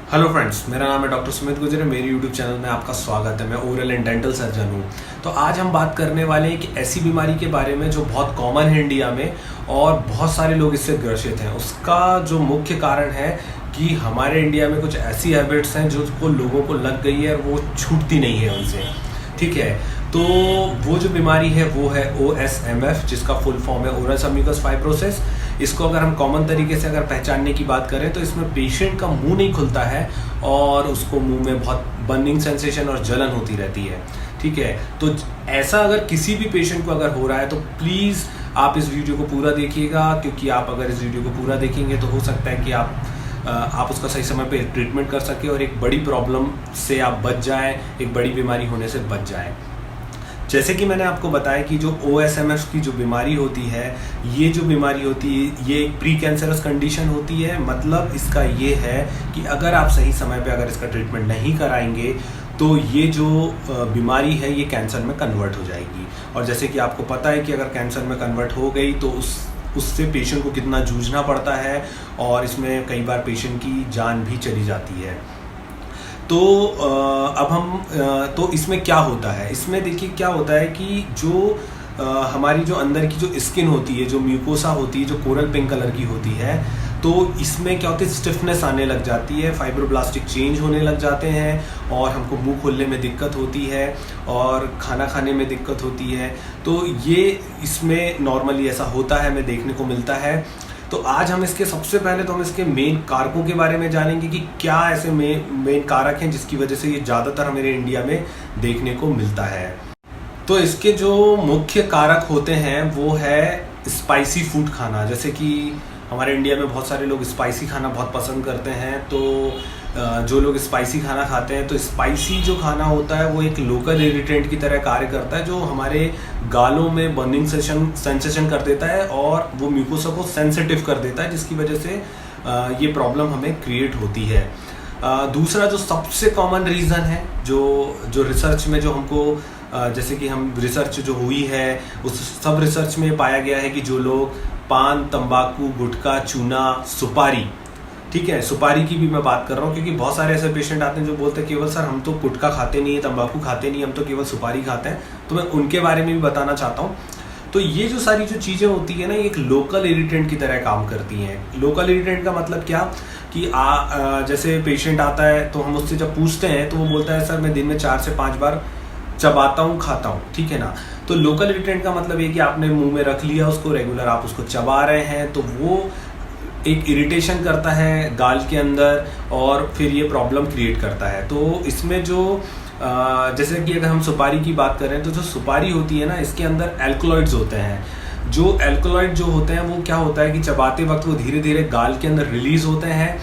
Hello friends, मेरा नाम है डॉक्टर सुमित गुजर। मेरी यूट्यूब चैनल में आपका स्वागत है। मैं ओरल एंड डेंटल सर्जन हूँ। तो आज हम बात करने वाले हैं कि ऐसी बीमारी के बारे में जो बहुत कॉमन है इंडिया में और बहुत सारे लोग इससे ग्रसित हैं। उसका जो मुख्य कारण है कि हमारे इंडिया में कुछ ऐसी हैबिट्स हैं जो लोगों को लग गई है और वो छूटती नहीं है उनसे। ठीक है, तो वो जो बीमारी है वो है OSMF, जिसका फुल फॉर्म है ओरल सबम्यूकस फाइब्रोसिस। इसको अगर हम कॉमन तरीके से अगर पहचानने की बात करें तो इसमें पेशेंट का मुंह नहीं खुलता है और उसको मुंह में बहुत बर्निंग सेंसेशन और जलन होती रहती है। ठीक है, तो ऐसा अगर किसी भी पेशेंट को अगर हो रहा है तो प्लीज़ आप इस वीडियो को पूरा देखिएगा, क्योंकि आप अगर इस वीडियो को पूरा देखेंगे तो हो सकता है कि आप उसका सही समय पे ट्रीटमेंट कर सके और एक बड़ी प्रॉब्लम से आप बच जाएं, एक बड़ी बीमारी होने से बच जाएं। जैसे कि मैंने आपको बताया कि जो OSMF की जो बीमारी होती है, ये जो बीमारी होती है ये एक प्री कैंसरस कंडीशन होती है। मतलब इसका ये है कि अगर आप सही समय पे अगर इसका ट्रीटमेंट नहीं कराएंगे तो ये जो बीमारी है ये कैंसर में कन्वर्ट हो जाएगी। और जैसे कि आपको पता है कि अगर कैंसर में कन्वर्ट हो गई तो उससे पेशेंट को कितना जूझना पड़ता है और इसमें कई बार पेशेंट की जान भी चली जाती है। तो अब हम तो इसमें क्या होता है, इसमें देखिए क्या होता है कि जो हमारी जो अंदर की जो स्किन होती है, जो म्यूकोसा होती है, जो कोरल पिंक कलर की होती है, तो इसमें क्या होती है, स्टिफनेस आने लग जाती है, फाइब्रोब्लास्टिक चेंज होने लग जाते हैं और हमको मुंह खोलने में दिक्कत होती है और खाना खाने में दिक्कत होती है। तो ये इसमें नॉर्मली ऐसा होता है, हमें देखने को मिलता है। तो आज हम इसके सबसे पहले तो हम इसके मेन कारकों के बारे में जानेंगे कि क्या ऐसे मेन कारक हैं जिसकी वजह से ये ज़्यादातर हमारे इंडिया में देखने को मिलता है। तो इसके जो मुख्य कारक होते हैं वो है स्पाइसी फूड खाना। जैसे कि हमारे इंडिया में बहुत सारे लोग स्पाइसी खाना बहुत पसंद करते हैं। तो जो लोग स्पाइसी खाना खाते हैं, तो स्पाइसी जो खाना होता है वो एक लोकल इरिटेंट की तरह कार्य करता है, जो हमारे गालों में बर्निंग सेंसेशन कर देता है और वो म्यूकोसा को सेंसिटिव कर देता है, जिसकी वजह से ये प्रॉब्लम हमें क्रिएट होती है। दूसरा जो सबसे कॉमन रीज़न है, जो रिसर्च में जो हमको जैसे कि हम रिसर्च जो हुई है उस सब रिसर्च में पाया गया है कि जो लोग पान, तंबाकू, गुटखा, चूना, सुपारी, ठीक है, सुपारी की भी मैं बात कर रहा हूँ क्योंकि बहुत सारे ऐसे पेशेंट आते हैं जो बोलते हैं केवल सर हम तो गुटखा खाते नहीं है, तंबाकू खाते नहीं, हम तो केवल सुपारी खाते हैं। तो मैं उनके बारे में भी बताना चाहता हूँ। तो ये जो सारी जो चीज़ें होती है ना, ये एक लोकल इरिटेंट की तरह काम करती हैं। लोकल इरिटेंट का मतलब क्या कि जैसे पेशेंट आता है तो हम उससे जब पूछते हैं तो वो बोलता है सर मैं दिन में 4 से 5 बार चबाता हूँ, खाता हूँ। ठीक है ना। तो लोकल इरिटेंट का मतलब ये कि आपने मुंह में रख लिया उसको, रेगुलर आप उसको चबा रहे हैं, तो वो एक इरिटेशन करता है गाल के अंदर और फिर ये प्रॉब्लम क्रिएट करता है। तो इसमें जो जैसे कि अगर हम सुपारी की बात करें तो जो सुपारी होती है ना, इसके अंदर एल्कलॉइड्स होते हैं। जो एल्कलॉइड जो होते हैं वो क्या होता है कि चबाते वक्त वो धीरे धीरे गाल के अंदर रिलीज होते हैं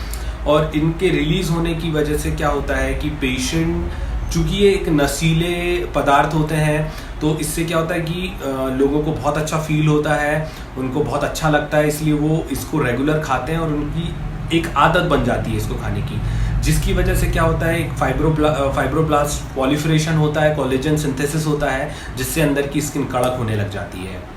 और इनके रिलीज होने की वजह से क्या होता है कि पेशेंट, चूँकि ये एक नशीले पदार्थ होते हैं, तो इससे क्या होता है कि लोगों को बहुत अच्छा फील होता है, उनको बहुत अच्छा लगता है, इसलिए वो इसको रेगुलर खाते हैं और उनकी एक आदत बन जाती है इसको खाने की, जिसकी वजह से क्या होता है एक फाइब्रोब्लास्ट पॉलिफरेशन होता है, कोलेजन सिंथेसिस होता है, जिससे अंदर की स्किन कड़क होने लग जाती है।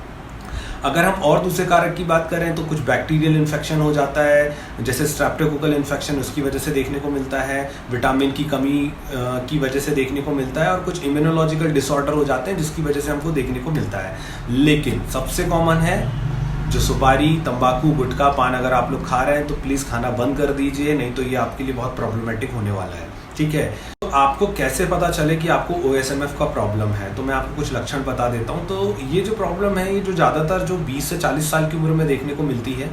अगर हम और दूसरे कारक की बात करें तो कुछ बैक्टीरियल इन्फेक्शन हो जाता है, जैसे स्ट्रेप्टोकोकल इन्फेक्शन, उसकी वजह से देखने को मिलता है, विटामिन की कमी की वजह से देखने को मिलता है और कुछ इम्यूनोलॉजिकल डिसऑर्डर हो जाते हैं जिसकी वजह से हमको देखने को मिलता है। लेकिन सबसे कॉमन है जो सुपारी, तंबाकू, गुटखा, पान अगर आप लोग खा रहे हैं तो प्लीज़ खाना बंद कर दीजिए, नहीं तो ये आपके लिए बहुत प्रॉब्लमेटिक होने वाला है। ठीक है, तो आपको कैसे पता चले कि आपको OSMF का प्रॉब्लम है, तो मैं आपको कुछ लक्षण बता देता हूँ। तो ये जो प्रॉब्लम है ये जो ज़्यादातर जो 20 से 40 साल की उम्र में देखने को मिलती है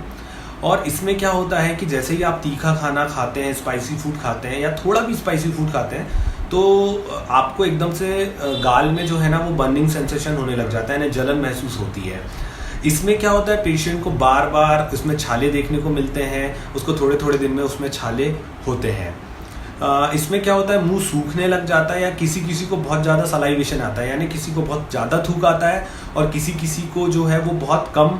और इसमें क्या होता है कि जैसे ही आप तीखा खाना खाते हैं, स्पाइसी फूड खाते हैं या थोड़ा भी स्पाइसी फूड खाते हैं, तो आपको एकदम से गाल में जो है ना वो बर्निंग सेंसेशन होने लग जाता है, यानी जलन महसूस होती है। इसमें क्या होता है पेशेंट को बार बार उसमें छाले देखने को मिलते हैं, उसको थोड़े थोड़े दिन में उसमें छाले होते हैं। इसमें क्या होता है मुंह सूखने लग जाता है या किसी किसी को बहुत ज़्यादा सलाइवेशन आता है, यानी किसी को बहुत ज़्यादा थूक आता है और किसी किसी को जो है वो बहुत कम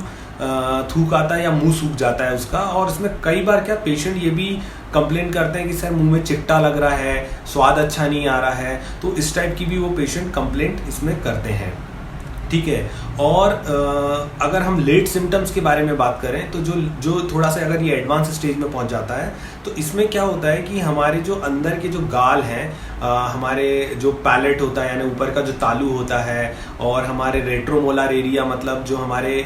थूक आता है या मुंह सूख जाता है उसका। और इसमें कई बार क्या पेशेंट ये भी कंप्लेन करते हैं कि सर मुंह में चिट्टा लग रहा है, स्वाद अच्छा नहीं आ रहा है, तो इस टाइप की भी वो पेशेंट कंप्लेंट इसमें करते हैं। ठीक है। और अगर हम लेट सिम्टम्स के बारे में बात करें तो जो थोड़ा सा अगर ये एडवांस स्टेज में पहुंच जाता है तो इसमें क्या होता है कि हमारे जो अंदर के जो गाल हैं, हमारे जो पैलेट होता है यानी ऊपर का जो तालू होता है, और हमारे रेट्रोमोलर एरिया मतलब जो हमारे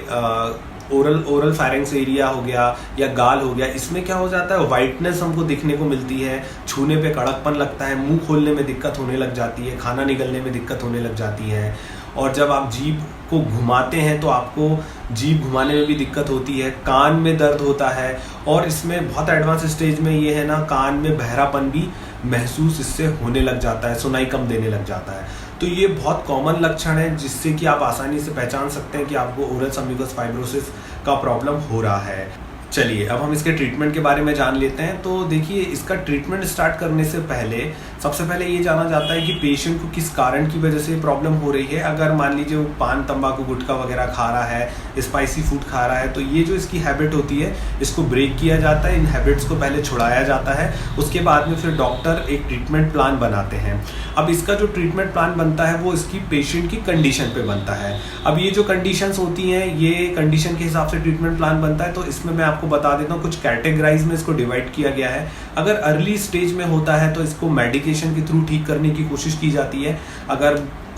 ओरल फायरिंग्स एरिया हो गया या गाल हो गया, इसमें क्या हो जाता है, वाइटनेस हमको दिखने को मिलती है, छूने पे कड़कपन लगता है, मुंह खोलने में दिक्कत होने लग जाती है, खाना निगलने में दिक्कत होने लग जाती है। और जब आप जीभ को घुमाते हैं तो आपको जीभ घुमाने में भी दिक्कत होती है, कान में दर्द होता है, और इसमें बहुत एडवांस स्टेज में ये है ना, कान में बहरापन भी महसूस इससे होने लग जाता है, सुनाई कम देने लग जाता है। तो ये बहुत कॉमन लक्षण है जिससे कि आप आसानी से पहचान सकते हैं कि आपको ओरल सबम्यूकस फाइब्रोसिस का प्रॉब्लम हो रहा है। चलिए अब हम इसके ट्रीटमेंट के बारे में जान लेते हैं। तो देखिए, इसका ट्रीटमेंट स्टार्ट करने से पहले सबसे पहले ये जाना जाता है कि पेशेंट को किस कारण की वजह से प्रॉब्लम हो रही है। अगर मान लीजिए वो पान तंबाकू गुटखा वगैरह खा रहा है, स्पाइसी फूड खा रहा है, तो ये जो इसकी हैबिट होती है इसको ब्रेक किया जाता है, इन हैबिट्स को पहले छुड़ाया जाता है। उसके बाद में फिर डॉक्टर एक ट्रीटमेंट प्लान बनाते हैं। अब इसका जो ट्रीटमेंट प्लान बनता है वो इसकी पेशेंट की कंडीशन पे बनता है। अब ये जो कंडीशंस होती हैं, ये कंडीशन के हिसाब से ट्रीटमेंट प्लान बनता है। तो इसमें मैं आपको बता देता हूँ, कुछ कैटेगराइज में इसको डिवाइड किया गया है। अगर अर्ली स्टेज में होता है तो इसको मेडिकेशन के थ्रू ठीक करने की कोशिश की जाती है।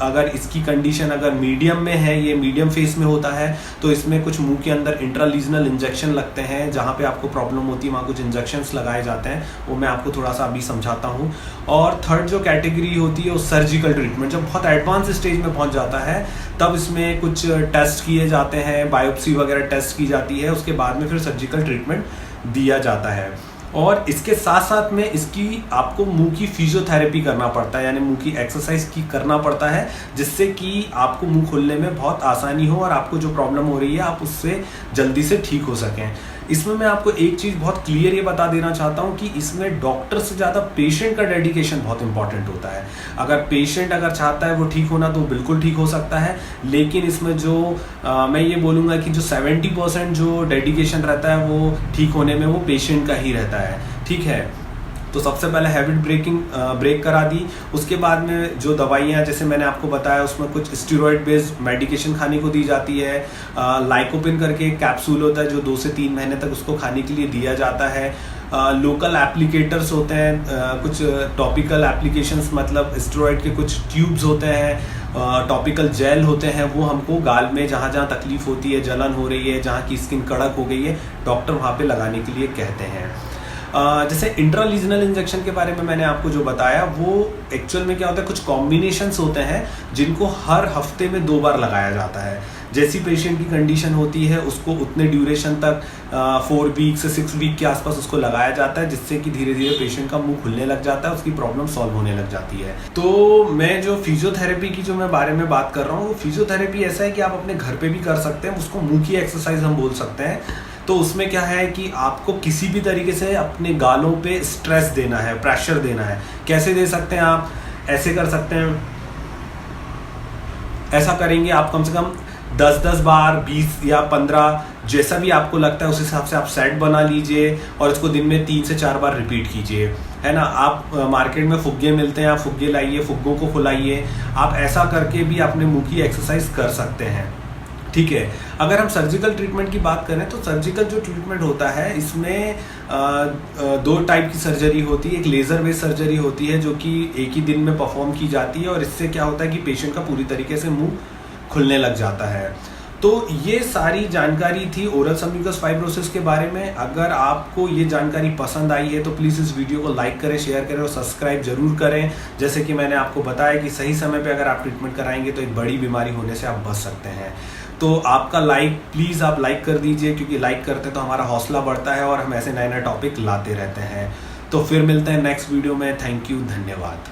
अगर इसकी कंडीशन अगर मीडियम में है, ये मीडियम फेस में होता है, तो इसमें कुछ मुंह के अंदर इंट्रालीजनल इंजेक्शन लगते हैं। जहाँ पे आपको प्रॉब्लम होती है वहाँ कुछ इंजेक्शंस लगाए जाते हैं, वो मैं आपको थोड़ा सा अभी समझाता हूँ। और थर्ड जो कैटेगरी होती है वो सर्जिकल ट्रीटमेंट। जब बहुत एडवांस स्टेज में पहुँच जाता है तब इसमें कुछ टेस्ट किए जाते हैं, बायोप्सी वगैरह टेस्ट की जाती है, उसके बाद में फिर सर्जिकल ट्रीटमेंट दिया जाता है। और इसके साथ साथ में इसकी आपको मुंह की फिजियोथेरेपी करना पड़ता है, यानी मुंह की एक्सरसाइज की करना पड़ता है, जिससे कि आपको मुंह खोलने में बहुत आसानी हो और आपको जो प्रॉब्लम हो रही है आप उससे जल्दी से ठीक हो सकें। इसमें मैं आपको एक चीज़ बहुत क्लियर ये बता देना चाहता हूँ कि इसमें डॉक्टर से ज़्यादा पेशेंट का डेडिकेशन बहुत इंपॉर्टेंट होता है। अगर पेशेंट अगर चाहता है वो ठीक होना तो बिल्कुल ठीक हो सकता है, लेकिन इसमें जो मैं ये बोलूँगा कि जो 70% जो डेडिकेशन रहता है वो ठीक होने में वो पेशेंट का ही रहता है। ठीक है, तो सबसे पहले हैबिट ब्रेक करा दी। उसके बाद में जो दवाइयाँ जैसे मैंने आपको बताया उसमें कुछ स्टेरॉइड बेस्ड मेडिकेशन खाने को दी जाती है। लाइकोपिन करके कैप्सूल होता है जो 2 से 3 महीने तक उसको खाने के लिए दिया जाता है। लोकल एप्लीकेटर्स होते हैं, कुछ टॉपिकल एप्लीकेशंस मतलब स्टेरॉइड के कुछ ट्यूब्स होते हैं, टॉपिकल जेल होते हैं, वो हमको गाल में जहाँ जहाँ तकलीफ होती है, जलन हो रही है, जहाँ की स्किन कड़क हो गई है, डॉक्टर वहाँ पे लगाने के लिए कहते हैं। जैसे इंट्रालीजनल इंजेक्शन के बारे में मैंने आपको जो बताया वो एक्चुअल में क्या होता है, कुछ कॉम्बिनेशंस होते हैं जिनको हर हफ्ते में 2 बार लगाया जाता है। जैसी पेशेंट की कंडीशन होती है उसको उतने ड्यूरेशन तक 4 वीक से 6 वीक के आसपास उसको लगाया जाता है, जिससे कि धीरे धीरे पेशेंट का मुंह खुलने लग जाता है, उसकी प्रॉब्लम सॉल्व होने लग जाती है। तो मैं जो फिजियोथेरेपी की जो मैं बारे में बात कर रहा हूँ, वो फिजियोथेरेपी ऐसा है कि आप अपने घर पे भी कर सकते हैं, उसको मुंह की एक्सरसाइज हम बोल सकते हैं। तो उसमें क्या है कि आपको किसी भी तरीके से अपने गालों पे स्ट्रेस देना है, प्रेशर देना है। कैसे दे सकते हैं आप? ऐसे कर सकते हैं, ऐसा करेंगे आप कम से कम 10-10 बार, 20 या 15, जैसा भी आपको लगता है उस हिसाब से आप सेट बना लीजिए और इसको दिन में 3 से 4 बार रिपीट कीजिए, है ना। आप मार्केट में फुग्गे मिलते हैं, आप फुग्गे लाइए, फुग्गों को फुलाइए। आप ऐसा करके भी अपने मुंह की एक्सरसाइज कर सकते हैं। ठीक है, अगर हम सर्जिकल ट्रीटमेंट की बात करें तो सर्जिकल जो ट्रीटमेंट होता है इसमें 2 टाइप की सर्जरी होती है। एक लेज़र बेस्ड सर्जरी होती है जो कि एक ही दिन में परफॉर्म की जाती है, और इससे क्या होता है कि पेशेंट का पूरी तरीके से मुंह खुलने लग जाता है। तो ये सारी जानकारी थी ओरल सबम्यूकस फाइब्रोसिस के बारे में। अगर आपको ये जानकारी पसंद आई है तो प्लीज़ इस वीडियो को लाइक करें, शेयर करें और सब्सक्राइब जरूर करें। जैसे कि मैंने आपको बताया कि सही समय पे अगर आप ट्रीटमेंट कराएंगे तो एक बड़ी बीमारी होने से आप बच सकते हैं। तो आपका लाइक, प्लीज़ आप लाइक कर दीजिए, क्योंकि लाइक करते तो हमारा हौसला बढ़ता है और हम ऐसे नए नए टॉपिक लाते रहते हैं। तो फिर मिलते हैं नेक्स्ट वीडियो में। थैंक यू, धन्यवाद।